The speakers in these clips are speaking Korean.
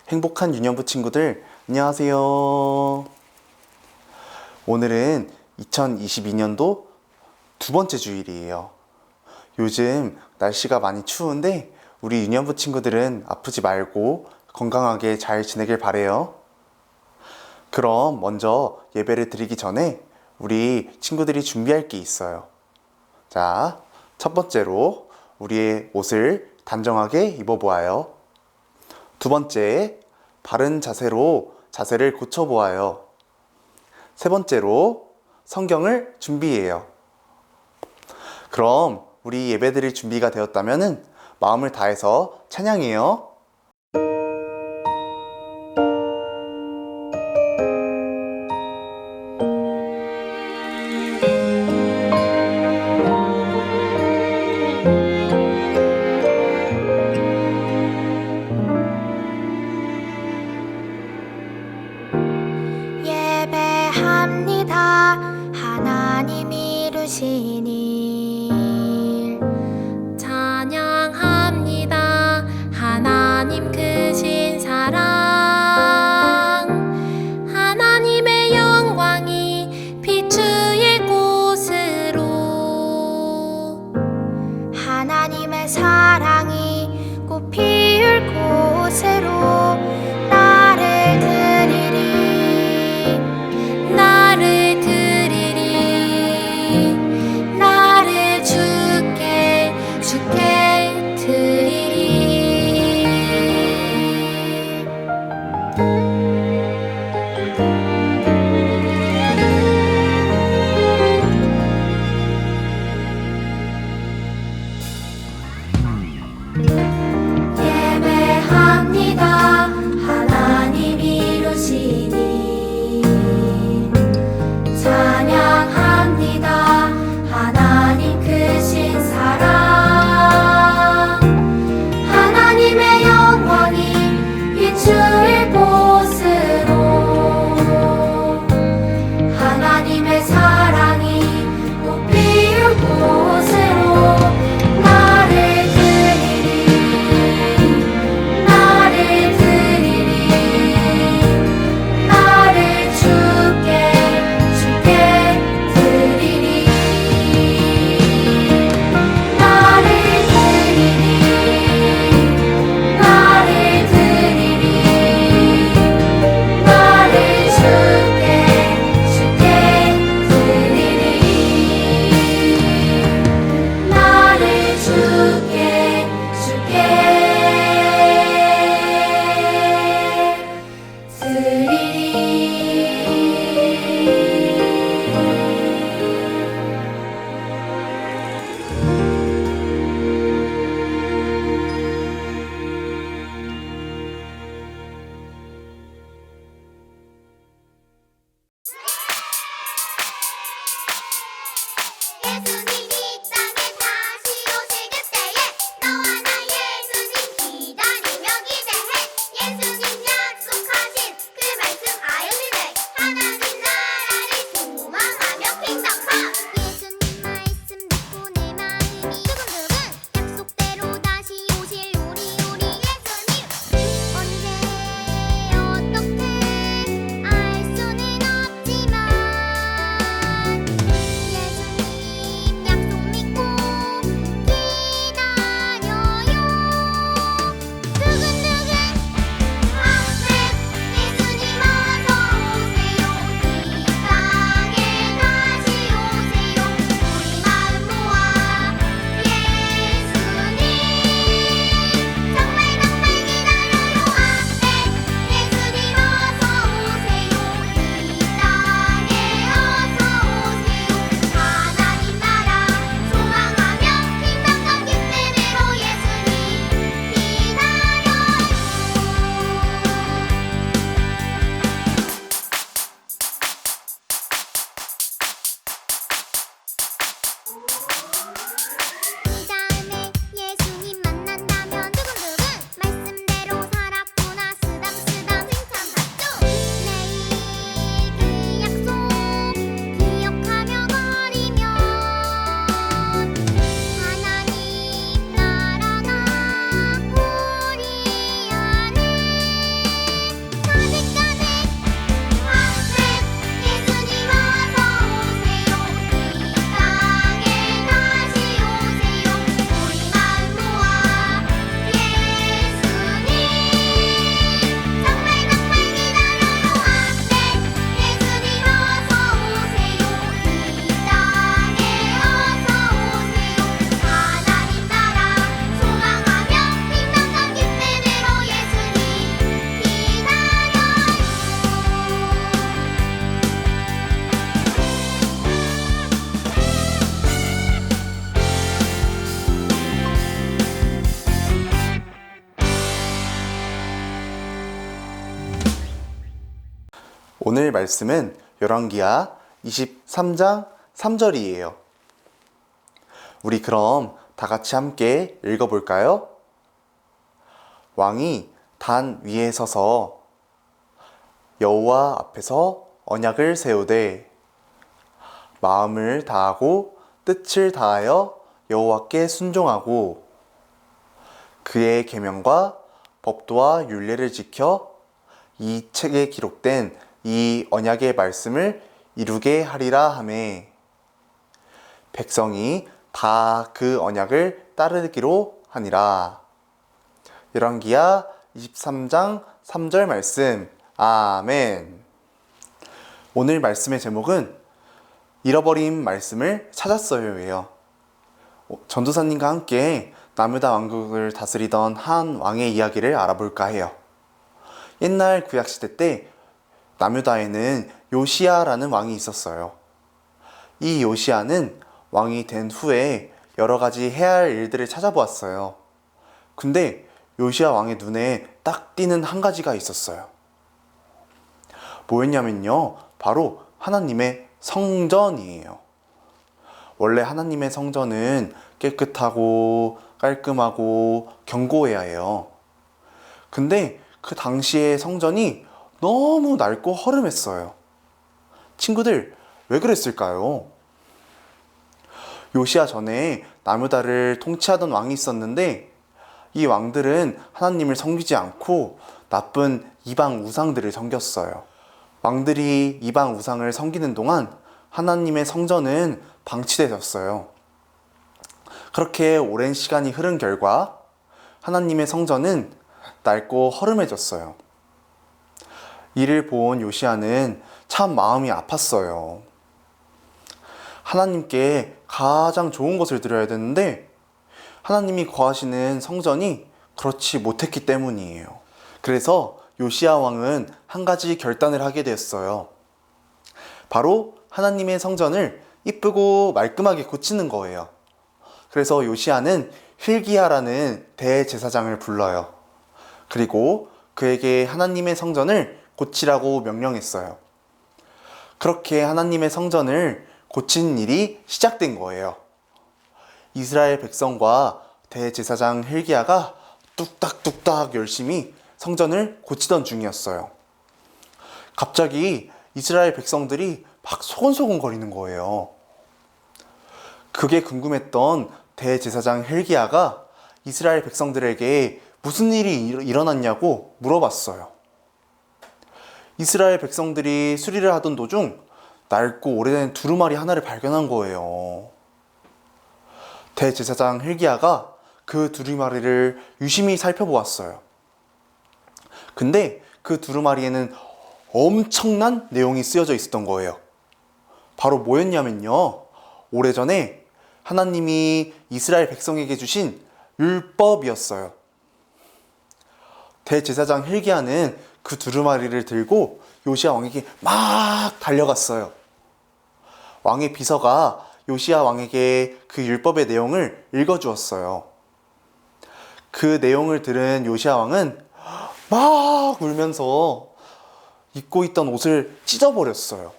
행복한 유년부 친구들, 안녕하세요. 오늘은 2022년도 두 번째 주일이에요. 요즘 날씨가 많이 추운데 우리 유년부 친구들은 아프지 말고 건강하게 잘 지내길 바래요. 그럼 먼저 예배를 드리기 전에 우리 친구들이 준비할 게 있어요. 자, 첫 번째로 우리의 옷을 단정하게 입어보아요. 두 번째, 바른 자세로 자세를 고쳐보아요. 세 번째로 성경을 준비해요. 그럼 우리 예배드릴 준비가 되었다면 마음을 다해서 찬양해요. 예배합니다. 하나님 이루신 일 찬양합니다. 하나님 크신 사랑 하나님의 영광이 비추일 곳으로 하나님의 사랑이 꽃 피울 곳으로 나를 드리리 나를 주께 드리리 예배합니다. 하나님 이루신 일 찬양합니다. 하나님 크신 사랑 하나님의 영광이 비추일 곳으로 하나님의 사랑이 꽃 피울 곳으로 나를 드리리 오늘 말씀은 열왕기하 23장 3절이에요. 우리 그럼 다 같이 함께 읽어볼까요? 왕이 단 위에 서서 여호와 앞에서 언약을 세우되 마음을 다하고 뜻을 다하여 여호와께 순종하고 그의 계명과 법도와 율례를 지켜 이 책에 기록된 이 언약의 말씀을 이루게 하리라 하매 백성이 다 그 언약을 따르기로 하니라. 열왕기하 23장 3절 말씀. 아멘. 오늘 말씀의 제목은 잃어버린 말씀을 찾았어요예요. 전도사님과 함께 나무다 왕국을 다스리던 한 왕의 이야기를 알아볼까 해요. 옛날 구약시대 때 나무다에는 요시야라는 왕이 있었어요. 이 요시야는 왕이 된 후에 여러 가지 해야 할 일들을 찾아보았어요. 근데 요시야 왕의 눈에 딱 띄는 한 가지가 있었어요. 뭐였냐면요, 바로 하나님의 성전이에요. 원래 하나님의 성전은 깨끗하고 깔끔하고 견고해야 해요. 근데 그 당시의 성전이 너무 낡고 허름했어요. 친구들, 왜 그랬을까요? 요시야 전에 나무다를 통치하던 왕이 있었는데 이 왕들은 하나님을 섬기지 않고 나쁜 이방 우상들을 섬겼어요. 왕들이 이방 우상을 섬기는 동안 하나님의 성전은 방치되었어요. 그렇게 오랜 시간이 흐른 결과 하나님의 성전은 낡고 허름해졌어요. 이를 본 요시야는 참 마음이 아팠어요. 하나님께 가장 좋은 것을 드려야 되는데 하나님이 거하시는 성전이 그렇지 못했기 때문이에요. 그래서 요시야 왕은 한 가지 결단을 하게 되었어요. 바로 하나님의 성전을 이쁘고 말끔하게 고치는 거예요. 그래서 요시야는 힐기야라는 대제사장을 불러요. 그리고 그에게 하나님의 성전을 고치라고 명령했어요. 그렇게 하나님의 성전을 고치는 일이 시작된 거예요. 이스라엘 백성과 대제사장 힐기야가 뚝딱뚝딱 열심히 성전을 고치던 중이었어요. 갑자기 이스라엘 백성들이 막 소곤소곤 거리는 거예요. 그게 궁금했던 대제사장 힐기야가 이스라엘 백성들에게 무슨 일이 일어났냐고 물어봤어요. 이스라엘 백성들이 수리를 하던 도중 낡고 오래된 두루마리 하나를 발견한 거예요. 대제사장 힐기야가 그 두루마리를 유심히 살펴보았어요. 근데 그 두루마리에는 엄청난 내용이 쓰여져 있었던 거예요. 바로 뭐였냐면요, 오래전에 하나님이 이스라엘 백성에게 주신 율법이었어요. 대제사장 힐기야는 그 두루마리를 들고 요시야 왕에게 막 달려갔어요. 왕의 비서가 요시야 왕에게 그 율법의 내용을 읽어주었어요. 그 내용을 들은 요시야 왕은 막 울면서 입고 있던 옷을 찢어버렸어요.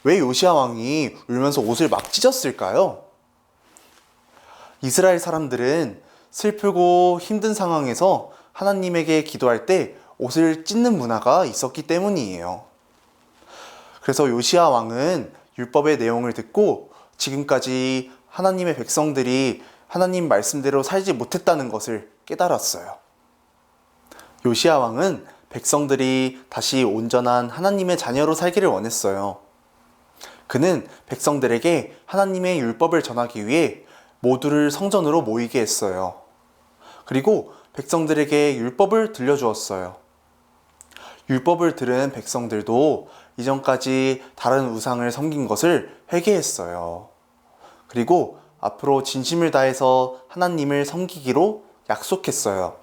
왜 요시야 왕이 울면서 옷을 막 찢었을까요? 이스라엘 사람들은 슬프고 힘든 상황에서 하나님에게 기도할 때 옷을 찢는 문화가 있었기 때문이에요. 그래서 요시야 왕은 율법의 내용을 듣고 지금까지 하나님의 백성들이 하나님 말씀대로 살지 못했다는 것을 깨달았어요. 요시야 왕은 백성들이 다시 온전한 하나님의 자녀로 살기를 원했어요. 그는 백성들에게 하나님의 율법을 전하기 위해 모두를 성전으로 모이게 했어요. 그리고 백성들에게 율법을 들려주었어요. 율법을 들은 백성들도 이전까지 다른 우상을 섬긴 것을 회개했어요. 그리고 앞으로 진심을 다해서 하나님을 섬기기로 약속했어요.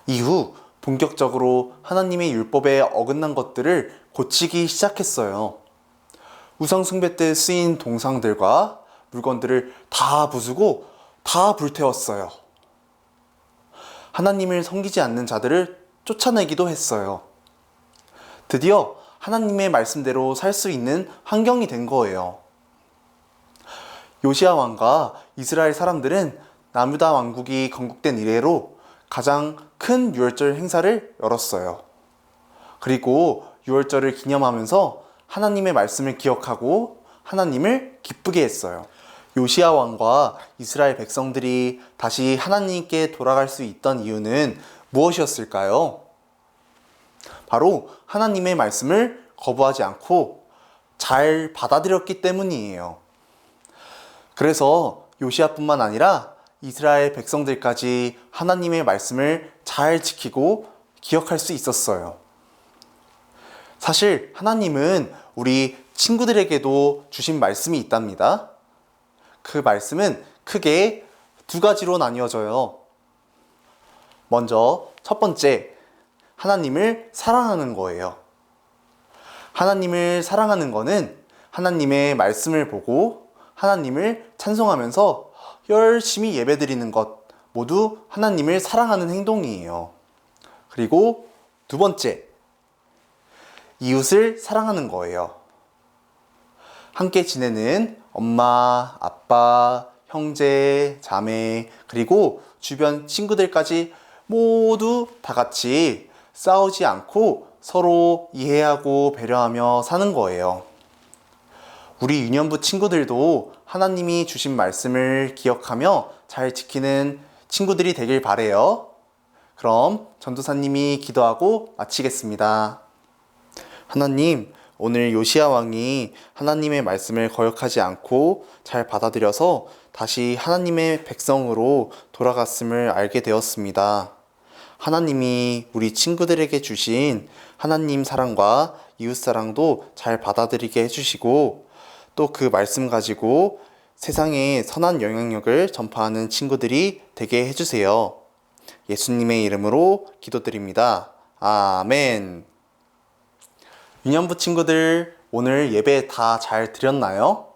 이후 본격적으로 하나님의 율법에 어긋난 것들을 고치기 시작했어요. 우상 숭배 때 쓰인 동상들과 물건들을 다 부수고 다 불태웠어요. 하나님을 섬기지 않는 자들을 쫓아내기도 했어요. 드디어 하나님의 말씀대로 살 수 있는 환경이 된 거예요. 요시야 왕과 이스라엘 사람들은 남유다 왕국이 건국된 이래로 가장 큰 유월절 행사를 열었어요. 그리고 유월절을 기념하면서 하나님의 말씀을 기억하고 하나님을 기쁘게 했어요. 요시야 왕과 이스라엘 백성들이 다시 하나님께 돌아갈 수 있던 이유는 무엇이었을까요? 바로 하나님의 말씀을 거부하지 않고 잘 받아들였기 때문이에요. 그래서 요시야뿐만 아니라 이스라엘 백성들까지 하나님의 말씀을 잘 지키고 기억할 수 있었어요. 사실 하나님은 우리 친구들에게도 주신 말씀이 있답니다. 그 말씀은 크게 두 가지로 나뉘어져요. 먼저 첫 번째, 하나님을 사랑하는 거예요. 하나님을 사랑하는 거는 하나님의 말씀을 보고 하나님을 찬송하면서 열심히 예배드리는 것 모두 하나님을 사랑하는 행동이에요. 그리고 두 번째, 이웃을 사랑하는 거예요. 함께 지내는 엄마, 아빠, 형제, 자매, 그리고 주변 친구들까지 모두 다 같이 싸우지 않고 서로 이해하고 배려하며 사는 거예요. 우리 유년부 친구들도 하나님이 주신 말씀을 기억하며 잘 지키는 친구들이 되길 바래요. 그럼 전도사님이 기도하고 마치겠습니다. 하나님, 오늘 요시야 왕이 하나님의 말씀을 거역하지 않고 잘 받아들여서 다시 하나님의 백성으로 돌아갔음을 알게 되었습니다. 하나님이 우리 친구들에게 주신 하나님 사랑과 이웃 사랑도 잘 받아들이게 해주시고 또 그 말씀 가지고 세상에 선한 영향력을 전파하는 친구들이 되게 해주세요. 예수님의 이름으로 기도드립니다. 아멘. 유년부 친구들, 오늘 예배 다 잘 드렸나요?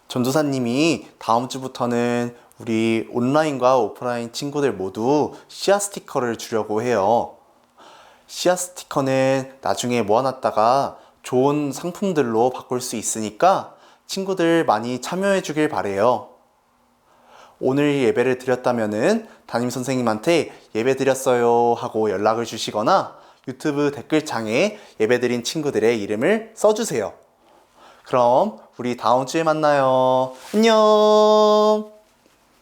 전도사님이 다음 주부터는 우리 온라인과 오프라인 친구들 모두 씨앗 스티커를 주려고 해요. 씨앗 스티커는 나중에 모아놨다가 좋은 상품들로 바꿀 수 있으니까 친구들 많이 참여해 주길 바래요. 오늘 예배를 드렸다면은 담임선생님한테 예배 드렸어요 하고 연락을 주시거나 유튜브 댓글창에 예배드린 친구들의 이름을 써주세요. 그럼 우리 다음 주에 만나요. 안녕!